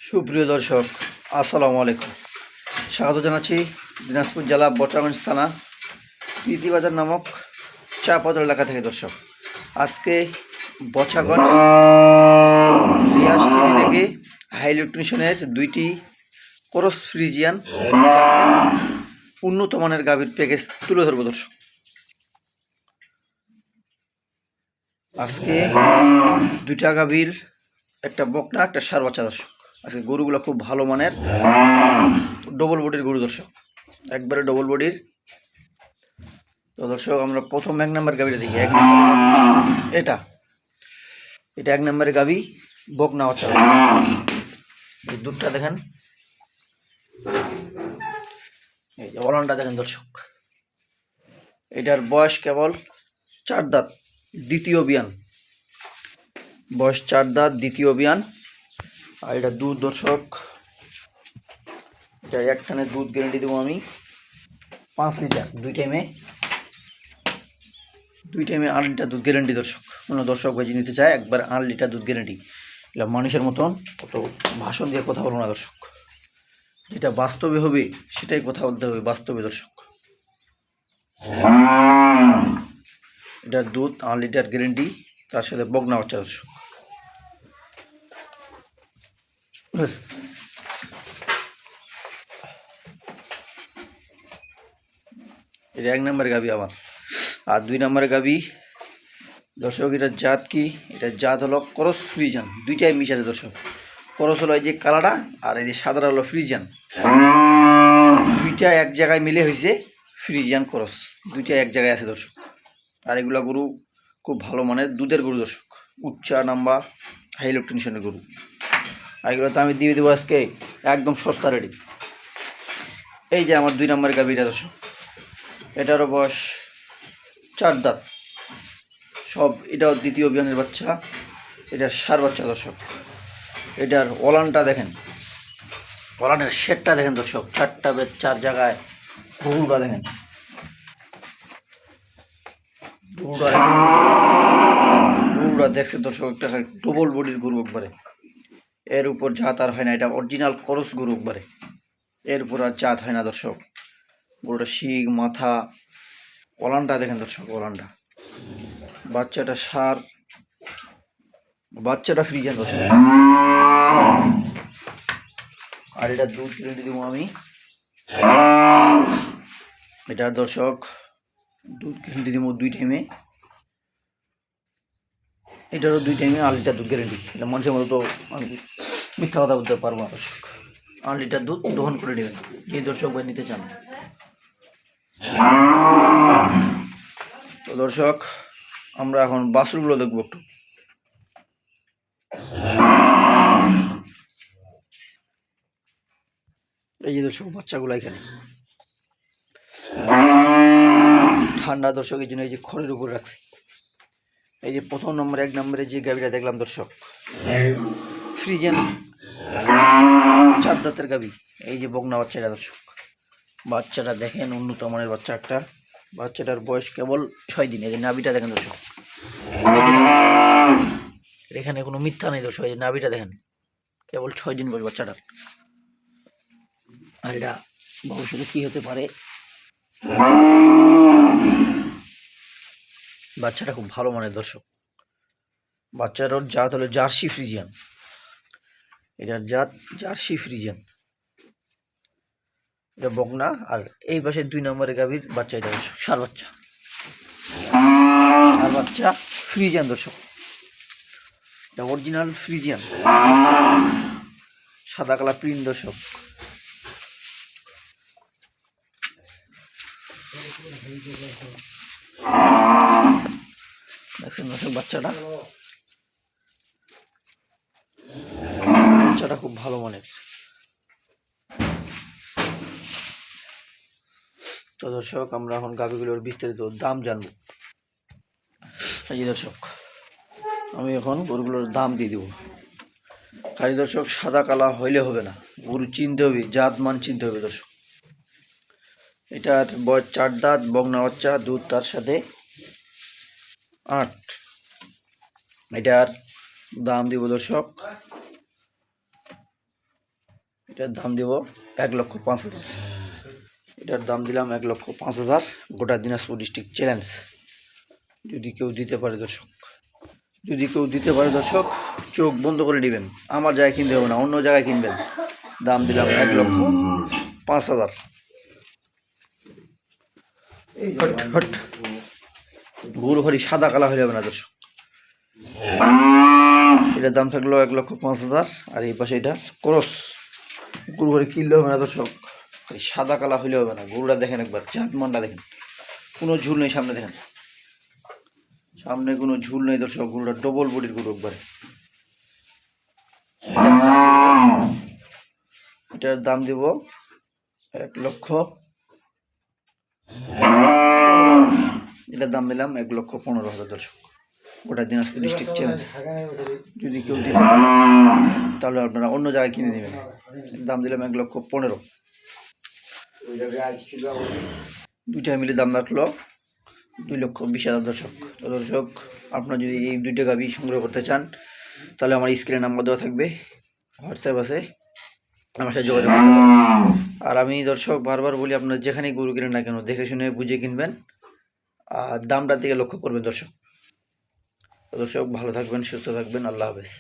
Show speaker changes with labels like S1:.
S1: সুপ্রিয় দর্শক, আসসালামু আলাইকুম। স্বাগত জানাচ্ছি দিনাজপুর জেলা বটাগঞ্জ থানা প্রীতিবাজার নামক চা পাতার এলাকা থেকে। দর্শক, আজকে বছাগঞ্জ রিয়াজ টিভি থেকে হাই ইলেকট্রিশিয়ানের দুইটি ক্রস ফ্রিজিয়ান উন্নত মানের গাভীর প্যাকেজ তুলে ধরবো। দর্শক, আজকে দুইটা গাভীর, একটা বকনা একটা ষাঁড় বাচ্চা। দর্শক, আজকে গরুগুলো খুব ভালো মানের ডবল বডির গরু। দর্শক, একবারে ডবল বডির। তো দর্শক, আমরা প্রথম এক নম্বর গাভীটা দেখি। এটা এক নম্বরের গাভী, বকনা বাচ্চা। এই দুধটা দেখেন, এই যে ওলানটা দেখেন। দর্শক, এটার বয়স কেবল 4 দাঁত, দ্বিতীয় বিয়ান। বয়স 4 দাঁত, দ্বিতীয় বিয়ান। আর এটা দুধ দর্শক, এটা এক টানে দুধ গ্যারান্টি দেবো আমি 5 লিটার। দুই টাইমে 8 লিটার দুধ গ্যারান্টি। দর্শক, কোনো দর্শক ভাই নিতে চায়, একবার 8 লিটার দুধ গ্যারান্টি। এটা মানুষের মতন অত ভাষণ দিয়ে কথা বলবো না। দর্শক, যেটা বাস্তবে হবে সেটাই কথা বলতে হবে, বাস্তবে। দর্শক, এটার দুধ 8 লিটার গ্যারান্টি, তার সাথে বকনা বাচ্চা। দর্শক, এটা এক নম্বরের গাভী আমার। আর 2 নম্বরের গাভী দর্শক, এটার জাত কি? এটার জাত হলো ক্রস ফ্রিজিয়ান। দুইটাই মিশ আছে। দর্শক, ক্রস হলো এই যে কালারটা, আর এই যে সাদাটা হলো ফ্রিজিয়ান। দুইটা এক জায়গায় মিলে হয়েছে ফ্রিজিয়ান ক্রস, দুইটা এক জায়গায় আছে। দর্শক, আর এগুলা গরু খুব ভালো মানের দুধের গরু। দর্শক, উচ্চা নাম্বা হাই ইলেকট্রিশিয়ানের গরু। আর এগুলো তো আমি দিয়ে দেবো আজকে একদম সস্তা রেডি। এই যে আমার 2 নম্বরের গাভীটা। দর্শক, এটারও বয়স 4 দাঁত সব। এটাও দ্বিতীয় বিয়ানের বাচ্চা, এটার ষাঁড় বাচ্চা। দর্শক, এটার ওলানটা দেখেন, ওলানের শেডটা দেখেন। দর্শক, 4টা বেদ 4 জায়গায়। গরুটা দেখেন, গরুটা দেখছেন। দর্শক, একটা ডবল বডির গরু একবারে। এর উপর জাত আর হয় না, এটা অরিজিনাল ক্রস গরু একবারে। এর উপর আর জাত হয় না। দর্শক, গরুটা শিং মাথা, ওলানটা দেখেন। দর্শক, ওলানটা, বাচ্চাটা ষাঁড়, বাচ্চাটা ফ্রিজিয়ান। দর্শক, আর এটা দুধ গ্যারান্টি দেবো আমি। এটার দর্শক দুধ গ্যারান্টি দেবো 2 টাইমে। এটারও 2 টাইমে 8 লিটার দুধ গ্যারান্টি। এটা মানুষের মতো তো আমি মিথ্যা কথা বলতে পারবো না। দর্শক, 8 লিটার দুধ দহন করে নেবেন যে দর্শক ভাই নিতে চান। তো দর্শক, আমরা এখন বাছুরগুলো দেখবো একটু। এই যে দর্শক, বাচ্চাগুলো এখানে ঠান্ডা। দর্শক, এই জন্য এই যে খড়ের উপর রাখছি। এই যে প্রথম নম্বর 1 নম্বরে যে গাভীটা দেখলাম। দর্শক, ফ্রিজিয়ান 4 দাঁতের গাভী। এই যে বকনা বাচ্চাটা। দর্শক, বাচ্চাটা দেখেন, উন্নত মানের বাচ্চা একটা। বাচ্চাটার বয়স কেবল 6 দিন। এই যে নাভিটা দেখেন। দর্শক, এখানে কোনো মিথ্যা নেই। দর্শক, এই যে নাভিটা দেখেন, কেবল 6 দিন বয়স বাচ্চাটার। আর এটা ভবিষ্যতে কি হতে পারে, বাচ্চাটা খুব ভালো মানের। দর্শক, বাচ্চাটার জাত হলো জার্সি ফ্রিজিয়ান। এটার জাত জার্সি ফ্রিজিয়ান, এটা বকনা। আর এই পাশে 2 নম্বরের গাভীর বাচ্চা, এটা ষাঁড় বাচ্চা। ষাঁড় বাচ্চা ফ্রিজিয়ান। দর্শক, এটা অরিজিনাল ফ্রিজিয়ান, সাদা কালার প্রিন্ট। দর্শক, দেখছেন দর্শক, বাচ্চাটা খুব ভালো মানের। তো দর্শক, আমরা এখন গাভীগুলোর বিস্তারিত দাম জানবো। এই যে দর্শক, আমি এখন গরুগুলোর দাম দিয়ে দেবো। খালি দর্শক সাদা কালা হইলে হবে না, গরু চিনতে হবে, জাত মান চিনতে হবে। দর্শক, এটার বয়স 4 দাঁত, বকনা বাচ্চা, দুধ তার সাথে 8। এটার দাম দিব দর্শক এটার দাম দেব 1,05,000। এটার দাম দিলাম 1,05,000। গোটা দিনাজপুর ডিস্ট্রিক্ট চ্যালেঞ্জ, যদি কেউ দিতে পারে দর্শক, যদি কেউ দিতে পারে দর্শক চোখ বন্ধ করে নেবেন, আমার জায়গায় কিনতে হবে না, অন্য জায়গায় কিনবেন। দাম দিলাম 1,05,000। গরু হরি সাদা কালা হয়ে যাবে না দর্শক। এটার দাম থাকলো 1,05,000। আর এই পাশে এটার ক্রস, গরু হরি কিনলে হবে না দর্শক, সাদা কালা হইলে হবে না। গরুটা দেখেন একবার, চাঁদ মানটা দেখেন, কোনো ঝুল নেই সামনে, দেখেন সামনে কোনো ঝুল নেই দর্শক। গরুটা ডবল বডির গরু একবারে। এটার দাম দেব 1,00,000। এটার দাম দিলাম 1,15,000 দর্শক। গোটা দিনাজপুর ডিস্ট্রিক্ট চ্যালেঞ্জ, যদি কেউ দিতে পারে তাহলে আপনারা অন্য জায়গায় কিনে নেবেন। দাম দিলাম 1,15,000। দুইটা মিলে দাম রাখলো 2,20,000 দর্শক। তো দর্শক, আপনারা যদি এই দুইটা গাভী সংগ্রহ করতে চান তাহলে আমার স্ক্রিনে নাম্বার দেওয়া থাকবে, হোয়াটসঅ্যাপ আছে, আমার সাথে যোগাযোগ করতে পারেন। আর আমি দর্শক বারবার বলি, আপনারা যেখানেই গরু কিনেন না কেন দেখে শুনে বুঝে কিনবেন, আর দামটার দিকে লক্ষ্য করবেন দর্শক। দর্শক ভালো থাকবেন, সুস্থ থাকবেন, আল্লাহ হাফেজ।